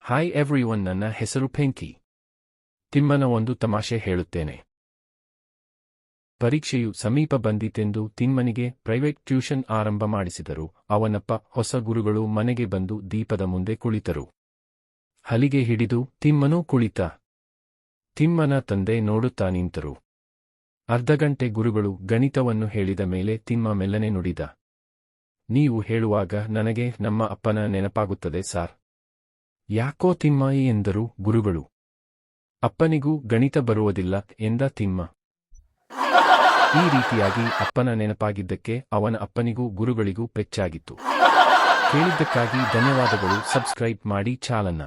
Hi everyone, ನನ್ನ ಹೆಸರು ಪಿಂಕಿ. ತಿಮ್ಮನ ಒಂದು ತಮಾಷೆ ಹೇಳುತ್ತೇನೆ. ಪರೀಕ್ಷೆಯು ಸಮೀಪ ಬಂದಿತೆಂದು ತಿಮ್ಮನಿಗೆ ಪ್ರೈವೇಟ್ ಟ್ಯೂಷನ್ ಆರಂಭ ಮಾಡಿಸಿದರು. ಅವನಪ್ಪ ಹೊಸ ಗುರುಗಳು ಮನೆಗೆ ಬಂದು ದೀಪದ ಮುಂದೆ ಕುಳಿತರು. ಹಲಿಗೆ ಹಿಡಿದು ತಿಮ್ಮನೂ ಕುಳಿತ. ತಿಮ್ಮನ ತಂದೆ ನೋಡುತ್ತಾ ನಿಂತರು. ಅರ್ಧಗಂಟೆ ಗುರುಗಳು ಗಣಿತವನ್ನು ಹೇಳಿದ ಮೇಲೆ ತಿಮ್ಮ ಮೆಲ್ಲನೆ ನುಡಿದ, ನೀವು ಹೇಳುವಾಗ ನನಗೆ ನಮ್ಮ ಅಪ್ಪನ ನೆನಪಾಗುತ್ತದೆ ಸಾರ್. ಯಾಕೋ ತಿಮ್ಮ ಎಂದರು ಗುರುಗಳು. ಅಪ್ಪನಿಗೂ ಗಣಿತ ಬರುವುದಿಲ್ಲ ಎಂದ ತಿಮ್ಮ. ಈ ರೀತಿಯಾಗಿ ಅಪ್ಪನ ನೆನಪಾಗಿದ್ದಕ್ಕೆ ಅವನ ಅಪ್ಪನಿಗೂ ಗುರುಗಳಿಗೂ ಪೆಚ್ಚಾಗಿತ್ತು. ಕೇಳಿದ್ದಕ್ಕಾಗಿ ಧನ್ಯವಾದಗಳು. ಸಬ್ಸ್ಕ್ರೈಬ್ ಮಾಡಿ ಚಾನಲ್ನ.